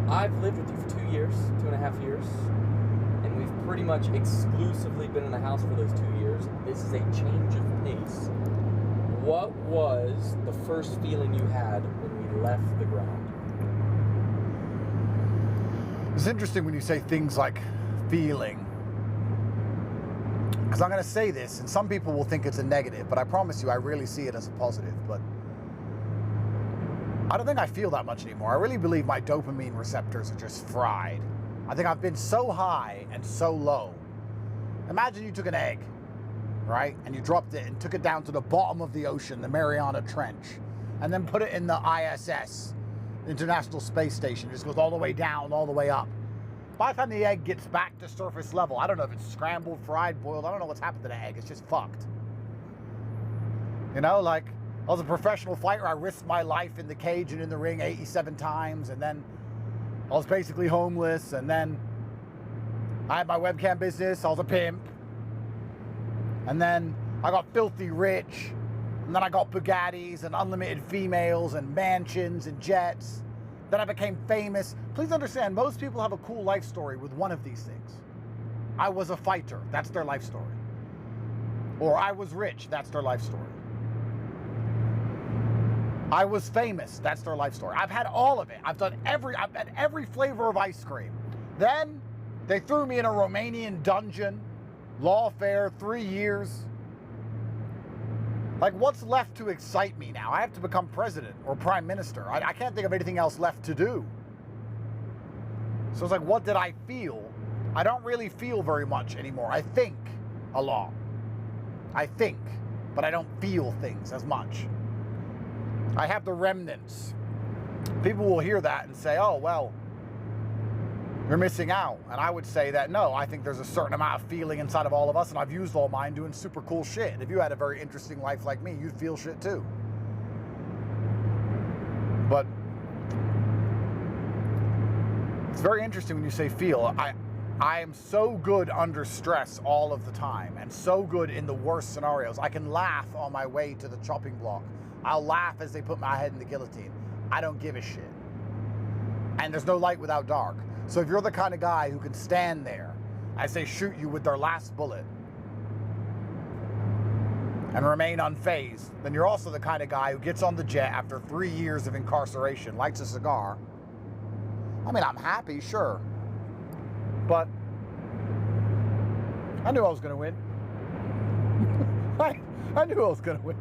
I've lived with you for 2 years, 2.5 years, and we've pretty much exclusively been in the house for those 2 years. This is a change of pace. What was the first feeling you had when we left the ground? It's interesting when you say things like feeling. Because I'm going to say this, and some people will think it's a negative, but I promise you I really see it as a positive. But I don't think I feel that much anymore. I really believe my dopamine receptors are just fried. I think I've been so high and so low. Imagine you took an egg, right? And you dropped it and took it down to the bottom of the ocean, the Mariana Trench, and then put it in the ISS, International Space Station. It just goes all the way down, all the way up. By the time the egg gets back to surface level, I don't know if it's scrambled, fried, boiled. I don't know what's happened to the egg. It's just fucked. You know, like, I was a professional fighter. I risked my life in the cage and in the ring 87 times. And then I was basically homeless. And then I had my webcam business. I was a pimp. And then I got filthy rich. And then I got Bugattis and unlimited females and mansions and jets. Then I became famous. Please understand, most people have a cool life story with one of these things. I was a fighter. That's their life story. Or I was rich. That's their life story. I was famous. That's their life story. I've had all of it. I've had every flavor of ice cream. Then they threw me in a Romanian dungeon, lawfare, 3 years. Like, what's left to excite me now? I have to become president or prime minister. I can't think of anything else left to do. So it's like, what did I feel? I don't really feel very much anymore. I think a lot. I think, but I don't feel things as much. I have the remnants. People will hear that and say, oh, well, you're missing out. And I would say that, no, I think there's a certain amount of feeling inside of all of us, and I've used all mine doing super cool shit. And if you had a very interesting life like me, you'd feel shit too. But it's very interesting when you say feel. I am so good under stress all of the time, and so good in the worst scenarios. I can laugh on my way to the chopping block. I'll laugh as they put my head in the guillotine. I don't give a shit. And there's no light without dark. So if you're the kind of guy who can stand there as they shoot you with their last bullet and remain unfazed, then you're also the kind of guy who gets on the jet after 3 years of incarceration, lights a cigar. I mean, I'm happy, sure. But I knew I was going to win. I knew I was going to win.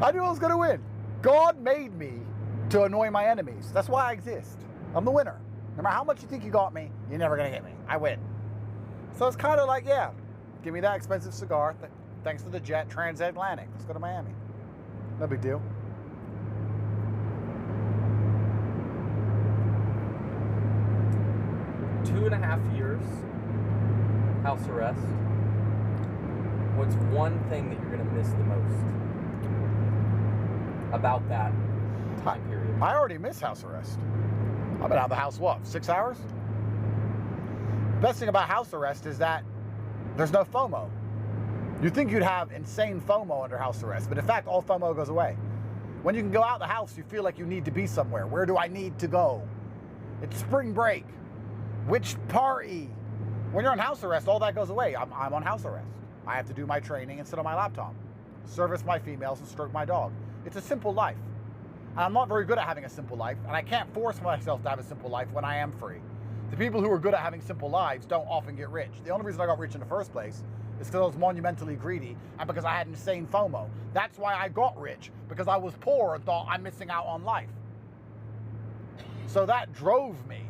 I knew I was going to win. God made me to annoy my enemies. That's why I exist. I'm the winner. No matter how much you think you got me, you're never going to get me. I win. So it's kind of like, yeah, give me that expensive cigar. Thanks for the jet, transatlantic. Let's go to Miami. No big deal. Two and a half years, house arrest. What's one thing that you're going to miss the most about that time period? I already miss house arrest. I've been out of the house, what, 6 hours? Best thing about house arrest is that there's no FOMO. You'd think you'd have insane FOMO under house arrest, but in fact, all FOMO goes away. When you can go out the house, you feel like you need to be somewhere. Where do I need to go? It's spring break. Which party? When you're on house arrest, all that goes away. I'm on house arrest. I have to do my training and sit on my laptop, service my females and stroke my dog. It's a simple life. And I'm not very good at having a simple life, and I can't force myself to have a simple life when I am free. The people who are good at having simple lives don't often get rich. The only reason I got rich in the first place is because I was monumentally greedy and because I had insane FOMO. That's why I got rich, because I was poor and thought I'm missing out on life. So that drove me,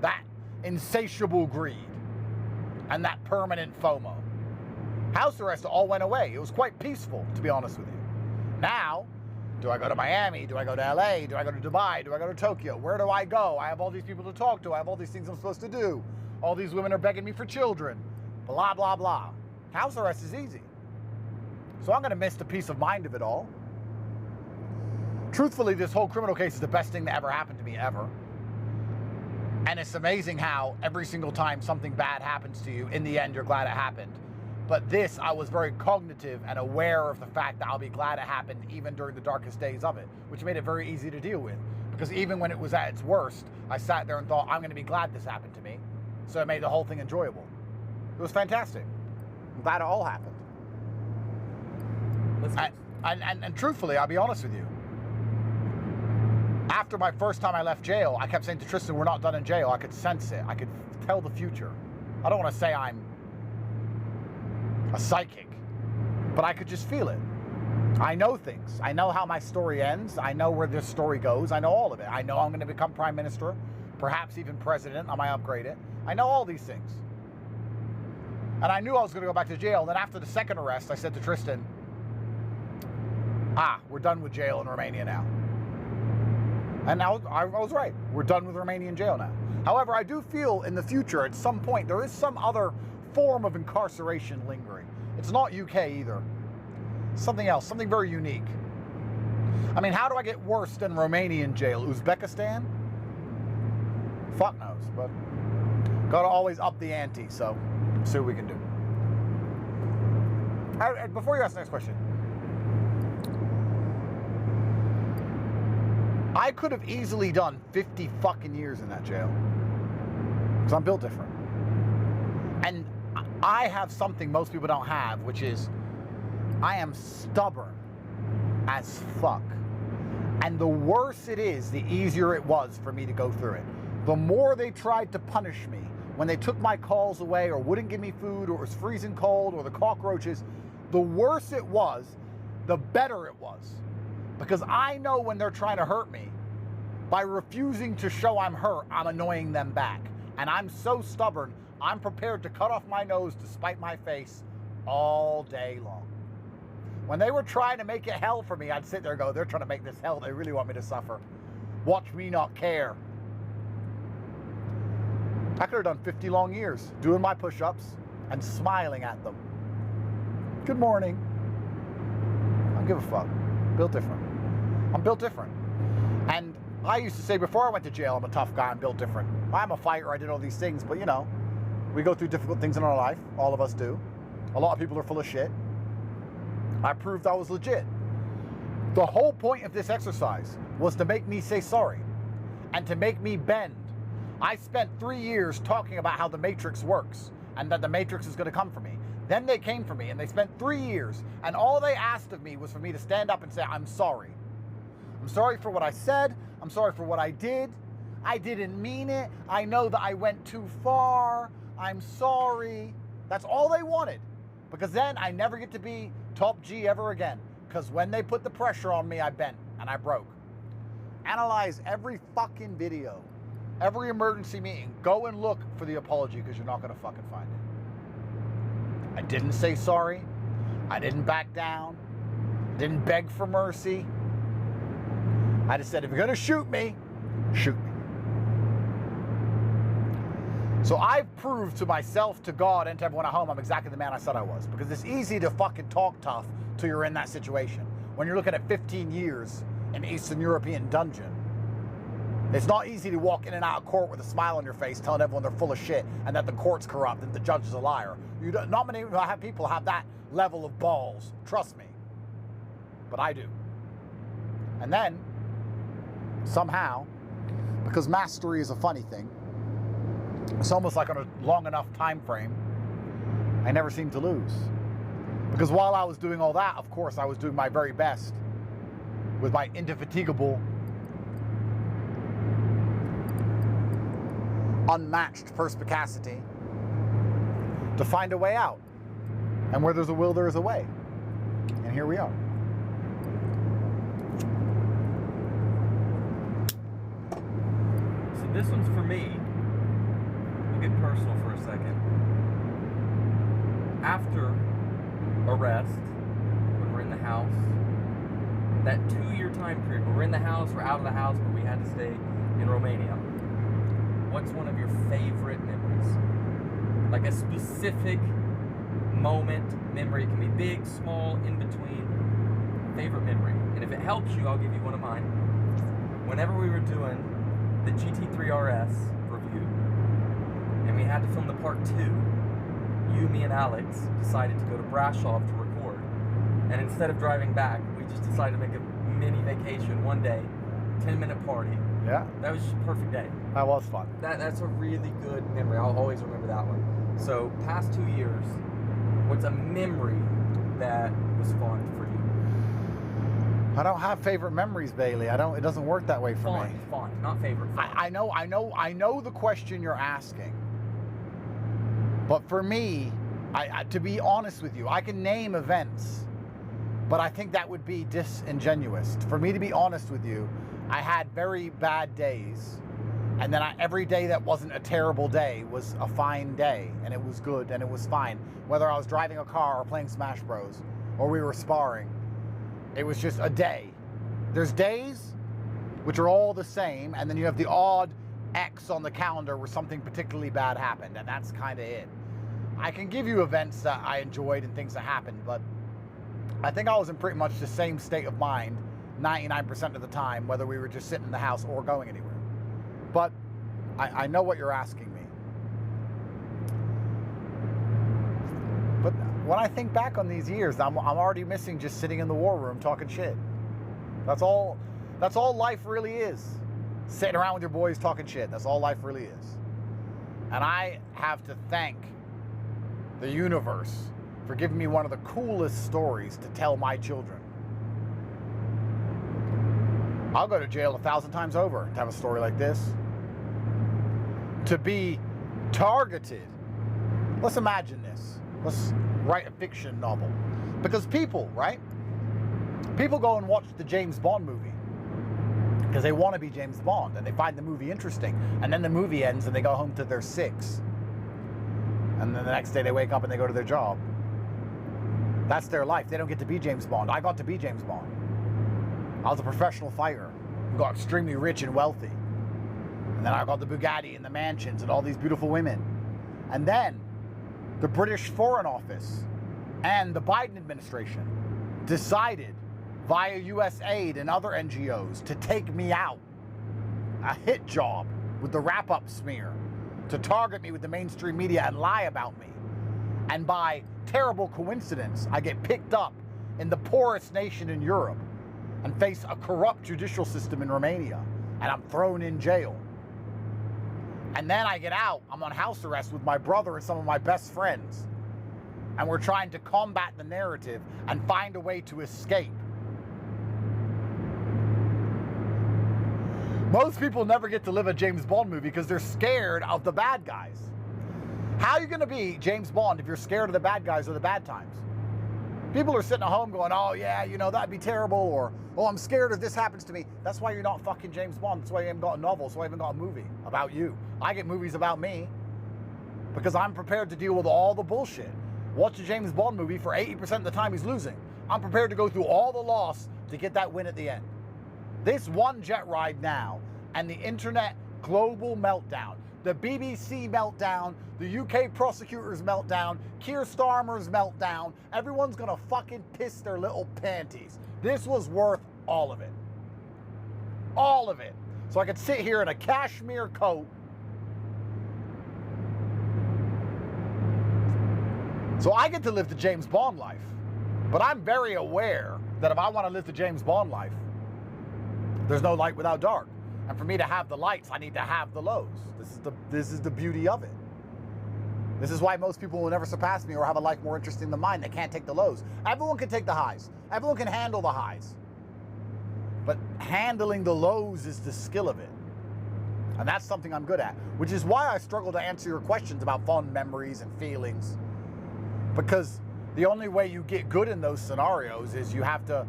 that insatiable greed and that permanent FOMO. House arrest all went away. It was quite peaceful, to be honest with you. Now, do I go to Miami? Do I go to LA? Do I go to Dubai? Do I go to Tokyo? Where do I go? I have all these people to talk to. I have all these things I'm supposed to do. All these women are begging me for children. Blah, blah, blah. House arrest is easy. So I'm going to miss the peace of mind of it all. Truthfully, this whole criminal case is the best thing that ever happened to me, ever. And it's amazing how every single time something bad happens to you, in the end, you're glad it happened. But this, I was very cognitive and aware of the fact that I'll be glad it happened even during the darkest days of it, which made it very easy to deal with. Because even when it was at its worst, I sat there and thought, I'm going to be glad this happened to me. So it made the whole thing enjoyable. It was fantastic. I'm glad it all happened. And truthfully, I'll be honest with you. After my first time I left jail, I kept saying to Tristan, we're not done in jail. I could sense it. I could tell the future. I don't want to say I'm a psychic, but I could just feel it. I know things. I know how my story ends. I know where this story goes. I know all of it. I know I'm going to become prime minister, perhaps even president. I might upgrade it. I know all these things. And I knew I was going to go back to jail. And then after the second arrest, I said to Tristan, we're done with jail in Romania now. And now I was right. We're done with Romanian jail now. However, I do feel in the future, at some point, there is some other form of incarceration lingering. It's not UK either. Something else, something very unique. I mean, how do I get worse than Romanian jail? Uzbekistan? Fuck knows, but gotta always up the ante, so see what we can do. Before you ask the next question, I could have easily done 50 fucking years in that jail. Because I'm built different. And I have something most people don't have, which is I am stubborn as fuck. And the worse it is, the easier it was for me to go through it. The more they tried to punish me, when they took my calls away or wouldn't give me food or it was freezing cold or the cockroaches, the worse it was, the better it was. Because I know when they're trying to hurt me, by refusing to show I'm hurt, I'm annoying them back. And I'm so stubborn, I'm prepared to cut off my nose to spite my face all day long. When they were trying to make it hell for me, I'd sit there and go, they're trying to make this hell. They really want me to suffer. Watch me not care. I could have done 50 long years doing my push-ups and smiling at them. Good morning. I don't give a fuck. Built different. I'm built different. And I used to say before I went to jail, I'm a tough guy, I'm built different. I'm a fighter, I did all these things, but you know, we go through difficult things in our life. All of us do. A lot of people are full of shit. I proved I was legit. The whole point of this exercise was to make me say sorry and to make me bend. I spent 3 years talking about how the Matrix works and that the Matrix is going to come for me. Then they came for me and they spent 3 years and all they asked of me was for me to stand up and say, I'm sorry. I'm sorry for what I said. I'm sorry for what I did. I didn't mean it. I know that I went too far. I'm sorry. That's all they wanted. Because then I never get to be top G ever again. Because when they put the pressure on me, I bent and I broke. Analyze every fucking video, every emergency meeting. Go and look for the apology because you're not going to fucking find it. I didn't say sorry. I didn't back down. Didn't beg for mercy. I just said, if you're going to shoot me, shoot me. So I've proved to myself, to God, and to everyone at home, I'm exactly the man I said I was. Because it's easy to fucking talk tough till you're in that situation. When you're looking at 15 years in an Eastern European dungeon, it's not easy to walk in and out of court with a smile on your face telling everyone they're full of shit and that the court's corrupt and the judge is a liar. Not many people have that level of balls. Trust me. But I do. And then, somehow, because mastery is a funny thing, it's almost like on a long enough time frame, I never seemed to lose. Because while I was doing all that, of course, I was doing my very best with my indefatigable, unmatched perspicacity to find a way out. And where there's a will, there is a way. And here we are. So this one's for me. We'll get personal for a second. After arrest, when we're in the house, that 2-year time period, we're in the house, we're out of the house, but we had to stay in Romania. What's one of your favorite memories? Like a specific moment, memory. It can be big, small, in between. Favorite memory. And if it helps you, I'll give you one of mine. Whenever we were doing the GT3 RS review, and we had to film the part 2, you, me, and Alex decided to go to Brasov to record. And instead of driving back, we just decided to make a mini vacation one day, 10-minute party. Yeah. That was just a perfect day. That was fun. That's a really good memory. I'll always remember that one. So, past 2 years, what's a memory that was fun for you? I don't have favorite memories, Bailey. It doesn't work that way for me. Fun, not favorite. Fun. I know the question you're asking. But for me, to be honest with you, I can name events, but I think that would be disingenuous. For me to be honest with you, I had very bad days, and then every day that wasn't a terrible day was a fine day, and it was good, and it was fine. Whether I was driving a car or playing Smash Bros, or we were sparring, it was just a day. There's days which are all the same, and then you have the odd X on the calendar where something particularly bad happened, and that's kind of it. I can give you events that I enjoyed and things that happened, but I think I was in pretty much the same state of mind 99% of the time, whether we were just sitting in the house or going anywhere. But I know what you're asking me. But when I think back on these years, I'm already missing just sitting in the war room talking shit. That's all life really is. Sitting around with your boys talking shit. That's all life really is. And I have to thank the universe for giving me one of the coolest stories to tell my children. I'll go to jail 1,000 times over to have a story like this. To be targeted. Let's imagine this. Let's write a fiction novel. Because people, right? People go and watch the James Bond movie because they want to be James Bond and they find the movie interesting. And then the movie ends and they go home to their six. And then the next day they wake up and they go to their job. That's their life. They don't get to be James Bond. I got to be James Bond. I was a professional fighter who got extremely rich and wealthy. And then I got the Bugatti and the mansions and all these beautiful women. And then the British Foreign Office and the Biden administration decided via US Aid and other NGOs to take me out. A hit job with the wrap-up smear to target me with the mainstream media and lie about me. And by terrible coincidence, I get picked up in the poorest nation in Europe and face a corrupt judicial system in Romania, and I'm thrown in jail. And then I get out, I'm on house arrest with my brother and some of my best friends, and we're trying to combat the narrative and find a way to escape. Most people never get to live a James Bond movie because they're scared of the bad guys. How are you gonna be James Bond if you're scared of the bad guys or the bad times? People are sitting at home going, oh yeah, you know, that'd be terrible, or, oh, I'm scared if this happens to me. That's why you're not fucking James Bond. That's why you haven't got a novel. That's why you haven't got a movie about you. I get movies about me because I'm prepared to deal with all the bullshit. Watch a James Bond movie for 80% of the time he's losing. I'm prepared to go through all the loss to get that win at the end. This one jet ride now and the internet global meltdown, the BBC meltdown, the UK prosecutors meltdown, Keir Starmer's meltdown, everyone's gonna fucking piss their little panties. This was worth all of it. All of it. So I could sit here in a cashmere coat. So I get to live the James Bond life. But I'm very aware that if I want to live the James Bond life, there's no light without dark. And for me to have the lights, I need to have the lows. This is the beauty of it. This is why most people will never surpass me or have a life more interesting than mine. They can't take the lows. Everyone can take the highs. Everyone can handle the highs. But handling the lows is the skill of it. And that's something I'm good at, which is why I struggle to answer your questions about fond memories and feelings. Because the only way you get good in those scenarios is you have to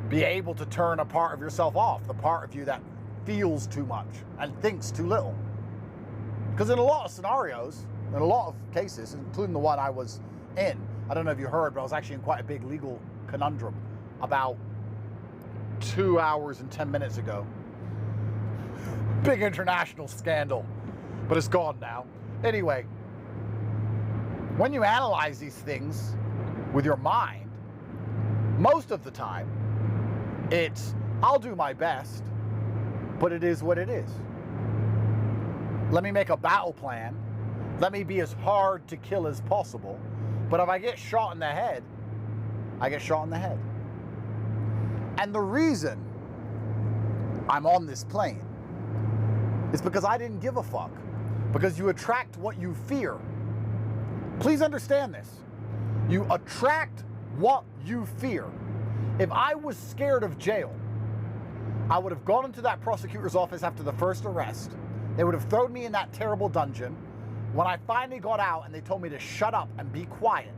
be able to turn a part of yourself off, the part of you that feels too much and thinks too little. Because in a lot of scenarios, in a lot of cases, including the one I was in, I don't know if you heard, but I was actually in quite a big legal conundrum about 2 hours and 10 minutes ago. Big international scandal, but it's gone now. Anyway, when you analyze these things with your mind, most of the time, it's, I'll do my best, but it is what it is. Let me make a battle plan. Let me be as hard to kill as possible. But if I get shot in the head, I get shot in the head. And the reason I'm on this plane It's because I didn't give a fuck. Because you attract what you fear. Please understand this. You attract what you fear. If I was scared of jail, I would have gone into that prosecutor's office after the first arrest. They would have thrown me in that terrible dungeon. When I finally got out and they told me to shut up and be quiet,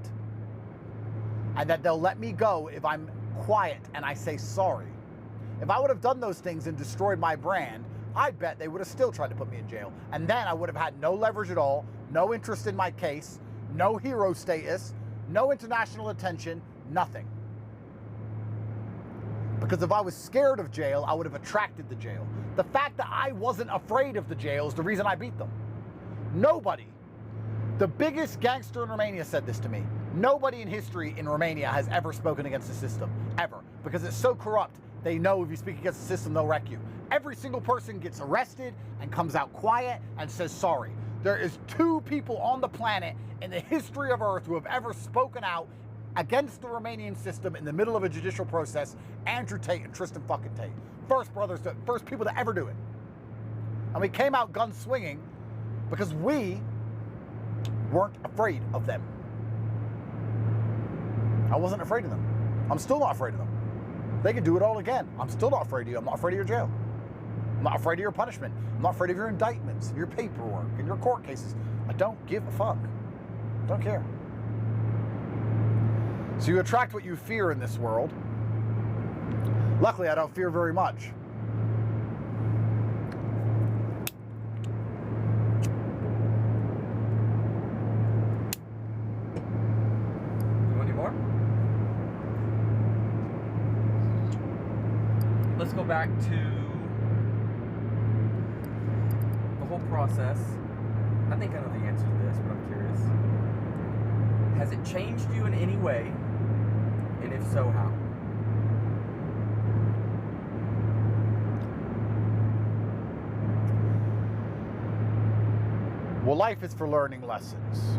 and that they'll let me go if I'm quiet and I say sorry. If I would have done those things and destroyed my brand, I bet they would have still tried to put me in jail. And then I would have had no leverage at all, no interest in my case, no hero status, no international attention, nothing. Because if I was scared of jail, I would have attracted the jail. The fact that I wasn't afraid of the jail is the reason I beat them. Nobody. The biggest gangster in Romania said this to me. Nobody in history in Romania has ever spoken against the system, ever. Because it's so corrupt, they know if you speak against the system, they'll wreck you. Every single person gets arrested and comes out quiet and says sorry. There is 2 people on the planet in the history of Earth who have ever spoken out against the Romanian system in the middle of a judicial process, Andrew Tate and Tristan fucking Tate. First people to ever do it. And we came out gun swinging because we weren't afraid of them. I wasn't afraid of them. I'm still not afraid of them. They can do it all again. I'm still not afraid of you. I'm not afraid of your jail. I'm not afraid of your punishment. I'm not afraid of your indictments, your paperwork, and your court cases. I don't give a fuck. I don't care. So you attract what you fear in this world. Luckily, I don't fear very much. You want any more? Let's go back to the whole process. I think I know the answer to this, but I'm curious. Has it changed you in any way? And if so, how? Well, life is for learning lessons.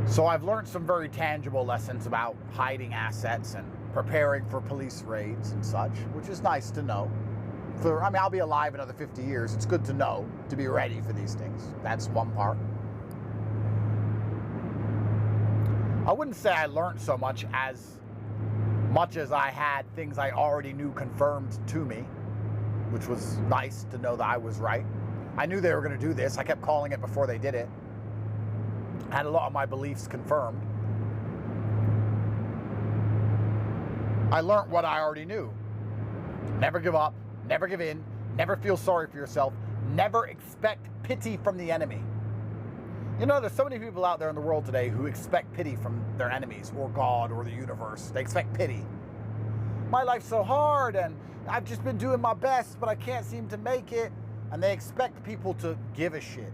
So I've learned some very tangible lessons about hiding assets and preparing for police raids and such, which is nice to know. I'll be alive another 50 years. It's good to know, to be ready for these things. That's one part. I wouldn't say I learned so much as I had things I already knew confirmed to me, which was nice to know that I was right. I knew they were going to do this. I kept calling it before they did it. I had a lot of my beliefs confirmed. I learned what I already knew. Never give up, never give in, never feel sorry for yourself, never expect pity from the enemy. You know, there's so many people out there in the world today who expect pity from their enemies or God or the universe. They expect pity. My life's so hard and I've just been doing my best, but I can't seem to make it. And they expect people to give a shit.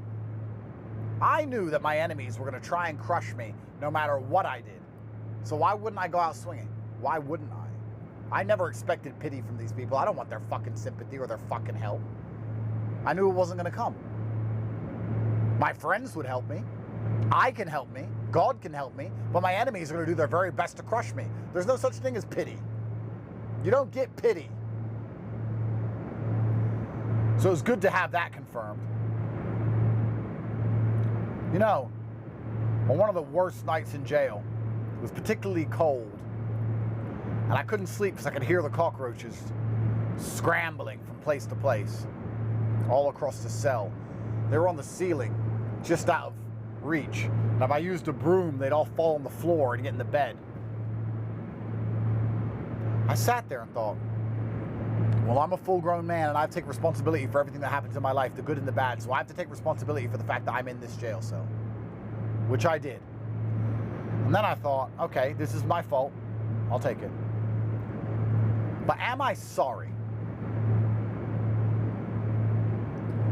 I knew that my enemies were going to try and crush me no matter what I did. So why wouldn't I go out swinging? Why wouldn't I? I never expected pity from these people. I don't want their fucking sympathy or their fucking help. I knew it wasn't going to come. My friends would help me. I can help me. God can help me. But my enemies are going to do their very best to crush me. There's no such thing as pity. You don't get pity. So it's good to have that confirmed. You know, on one of the worst nights in jail, it was particularly cold. And I couldn't sleep because I could hear the cockroaches scrambling from place to place, all across the cell. They were on the ceiling, just out of reach. And if I used a broom, they'd all fall on the floor and get in the bed. I sat there and thought, well, I'm a full-grown man and I take responsibility for everything that happens in my life, the good and the bad. So I have to take responsibility for the fact that I'm in this jail cell, which I did. And then I thought, okay, this is my fault. I'll take it. But am I sorry?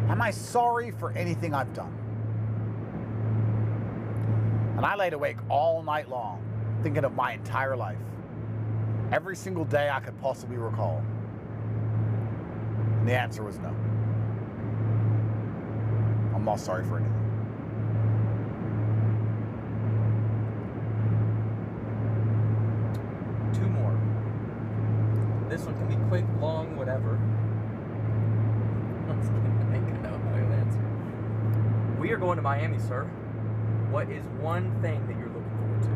Am I sorry for anything I've done? And I laid awake all night long thinking of my entire life. Every single day I could possibly recall. And the answer was no. I'm not sorry for anything. Two more. This one can be quick, long, whatever. we are going to Miami, sir. What is one thing that you're looking forward to?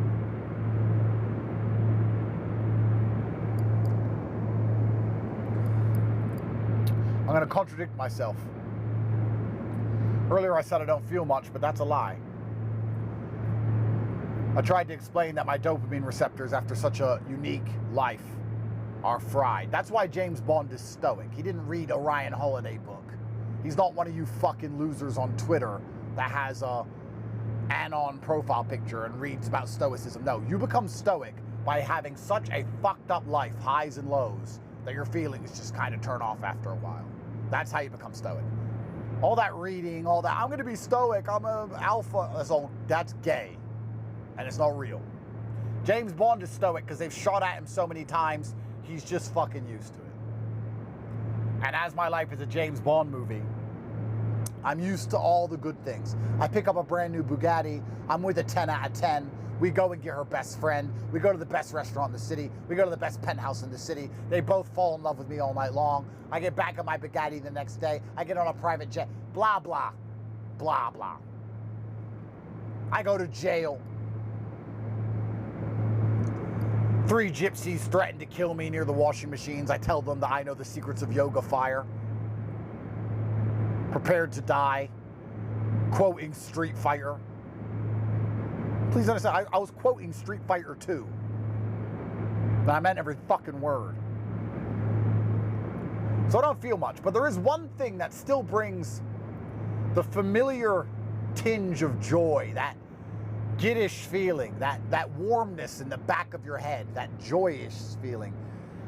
I'm going to contradict myself. Earlier I said I don't feel much, but that's a lie. I tried to explain that my dopamine receptors after such a unique life are fried. That's why James Bond is stoic. He didn't read a Ryan Holiday book. He's not one of you fucking losers on Twitter that has a anon profile picture and reads about stoicism. No, you become stoic by having such a fucked up life, highs and lows, that your feelings just kind of turn off after a while. That's how you become stoic. All that reading, all that, I'm going to be stoic, I'm a alpha, that's gay. And it's not real. James Bond is stoic because they've shot at him so many times, he's just fucking used to it. And as my life is a James Bond movie, I'm used to all the good things. I pick up a brand new Bugatti, I'm with a 10 out of 10. We go and get her best friend. We go to the best restaurant in the city. We go to the best penthouse in the city. They both fall in love with me all night long. I get back on my Bugatti the next day. I get on a private jet. Blah, blah. Blah, blah. I go to jail. 3 gypsies threaten to kill me near the washing machines. I tell them that I know the secrets of yoga fire. Prepared to die. Quoting Street Fighter. Please understand, I was quoting Street Fighter 2. But I meant every fucking word. So I don't feel much. But there is one thing that still brings the familiar tinge of joy, that giddish feeling, that warmness in the back of your head, that joyous feeling.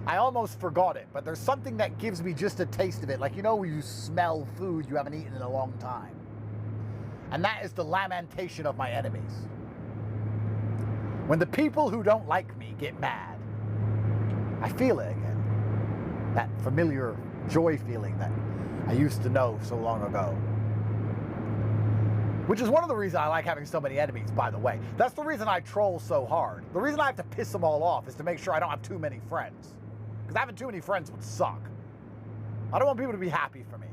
I almost forgot it, but there's something that gives me just a taste of it. Like, you know, when you smell food you haven't eaten in a long time. And that is the lamentation of my enemies. When the people who don't like me get mad, I feel it again. That familiar joy feeling that I used to know so long ago. Which is one of the reasons I like having so many enemies, by the way. That's the reason I troll so hard. The reason I have to piss them all off is to make sure I don't have too many friends. Because having too many friends would suck. I don't want people to be happy for me.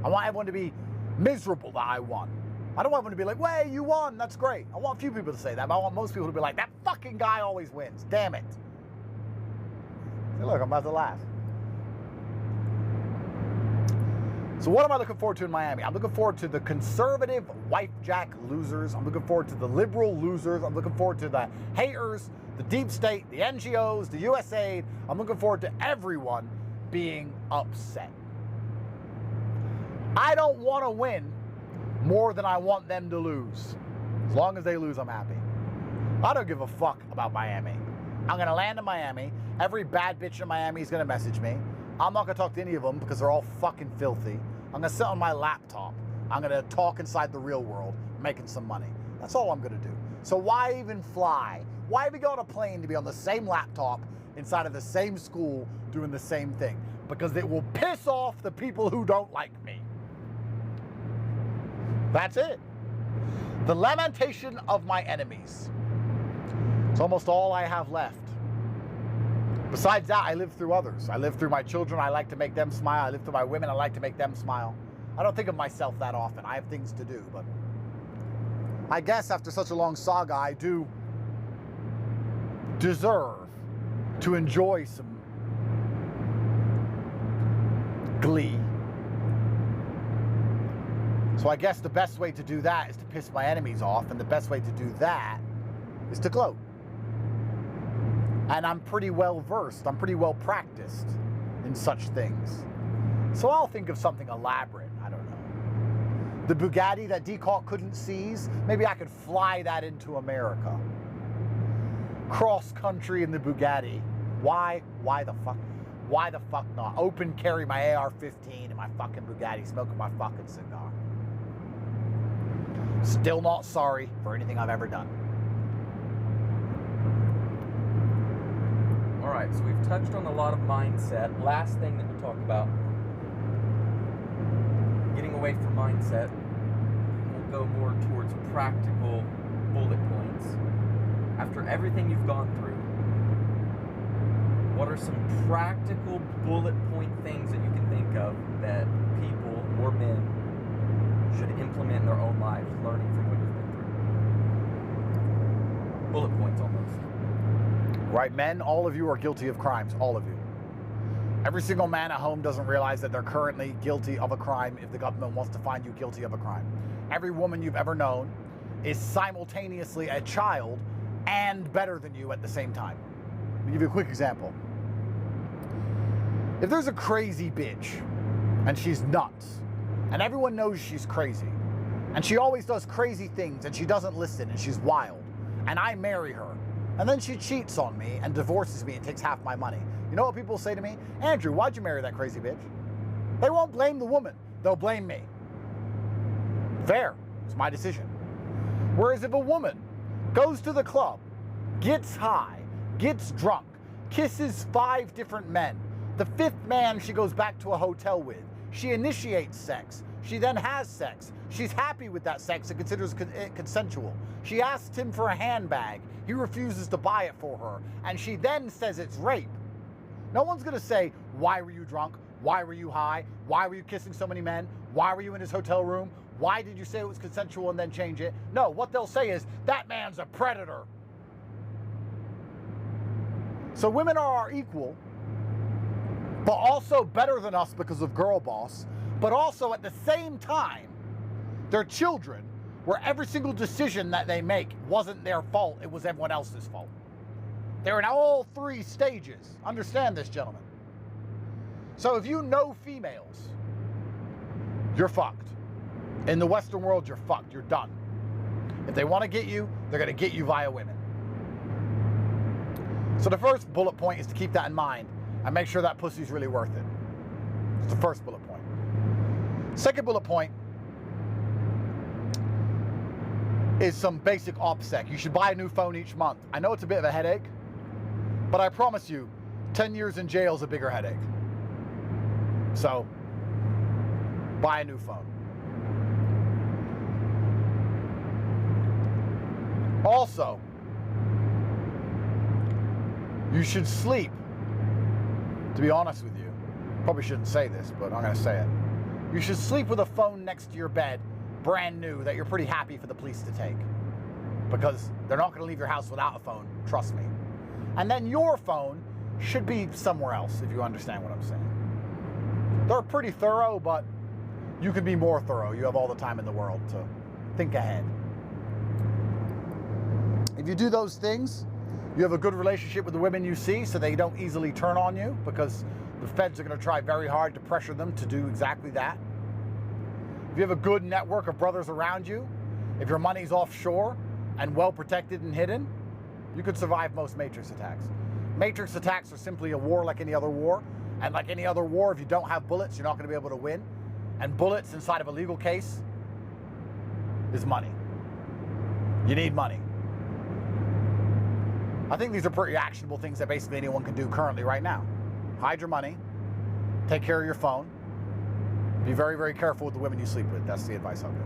I want everyone to be miserable that I won. I don't want everyone to be like, "Way, you won, that's great." I want a few people to say that, but I want most people to be like, "That fucking guy always wins, damn it." See, look, I'm about to laugh. So what am I looking forward to in Miami? I'm looking forward to the conservative wife jack losers. I'm looking forward to the liberal losers. I'm looking forward to the haters, the deep state, the NGOs, the USAID. I'm looking forward to everyone being upset. I don't want to win more than I want them to lose. As long as they lose, I'm happy. I don't give a fuck about Miami. I'm going to land in Miami. Every bad bitch in Miami is going to message me. I'm not going to talk to any of them because they're all fucking filthy. I'm going to sit on my laptop. I'm going to talk inside the real world, making some money. That's all I'm going to do. So why even fly? Why even go on a plane to be on the same laptop inside of the same school doing the same thing? Because it will piss off the people who don't like me. That's it. The lamentation of my enemies. It's almost all I have left. Besides that, I live through others. I live through my children. I like to make them smile. I live through my women. I like to make them smile. I don't think of myself that often. I have things to do, but I guess after such a long saga, I do deserve to enjoy some glee. So I guess the best way to do that is to piss my enemies off, and the best way to do that is to gloat. And I'm pretty well versed, I'm pretty well practiced in such things. So I'll think of something elaborate, I don't know. The Bugatti that Decock couldn't seize, maybe I could fly that into America. Cross country in the Bugatti. Why the fuck? Why the fuck not? Open carry my AR-15 and my fucking Bugatti, smoking my fucking cigar. Still not sorry for anything I've ever done. All right, so we've touched on a lot of mindset. Last thing that we'll talk about, getting away from mindset, we'll go more towards practical bullet points. After everything you've gone through, what are some practical bullet point things that you can think of that people or men should implement in their own lives, learning from what you've been through. Bullet points almost. Right, men, all of you are guilty of crimes, all of you. Every single man at home doesn't realize that they're currently guilty of a crime if the government wants to find you guilty of a crime. Every woman you've ever known is simultaneously a child and better than you at the same time. Let me give you a quick example. If there's a crazy bitch and she's nuts and everyone knows she's crazy and she always does crazy things and she doesn't listen and she's wild and I marry her and then she cheats on me and divorces me and takes half my money, you know what people say to me? Andrew, why'd you marry that crazy bitch? They won't blame the woman, they'll blame me. Fair, it's my decision. Whereas if a woman goes to the club, gets high, gets drunk, kisses 5 different men, the 5th man she goes back to a hotel with, she initiates sex, she then has sex, she's happy with that sex and considers it consensual. She asks him for a handbag, he refuses to buy it for her, and she then says it's rape. No one's gonna say, why were you drunk? Why were you high? Why were you kissing so many men? Why were you in his hotel room? Why did you say it was consensual and then change it? No, what they'll say is, that man's a predator. So women are our equal, but also better than us because of girl boss, but also at the same time, they're children where every single decision that they make wasn't their fault, it was everyone else's fault. They're in all 3 stages. Understand this, gentlemen. So if you know females, you're fucked. In the Western world, you're fucked. You're done. If they want to get you, they're going to get you via women. So the first bullet point is to keep that in mind and make sure that pussy's really worth it. It's the first bullet point. Second bullet point is some basic OPSEC. You should buy a new phone each month. I know it's a bit of a headache, but I promise you, 10 years in jail is a bigger headache. So, buy a new phone. Also, you should sleep, to be honest with you. Probably shouldn't say this, but I'm going to say it. You should sleep with a phone next to your bed, brand new, that you're pretty happy for the police to take. Because they're not going to leave your house without a phone, trust me. And then your phone should be somewhere else, if you understand what I'm saying. They're pretty thorough, but you can be more thorough. You have all the time in the world to think ahead. If you do those things, you have a good relationship with the women you see so they don't easily turn on you, because the feds are going to try very hard to pressure them to do exactly that. If you have a good network of brothers around you, if your money's offshore and well protected and hidden, you could survive most matrix attacks. Matrix attacks are simply a war like any other war. And like any other war, if you don't have bullets, you're not going to be able to win. And bullets inside of a legal case is money. You need money. I think these are pretty actionable things that basically anyone can do currently right now. Hide your money. Take care of your phone. Be very, very careful with the women you sleep with. That's the advice I'll give.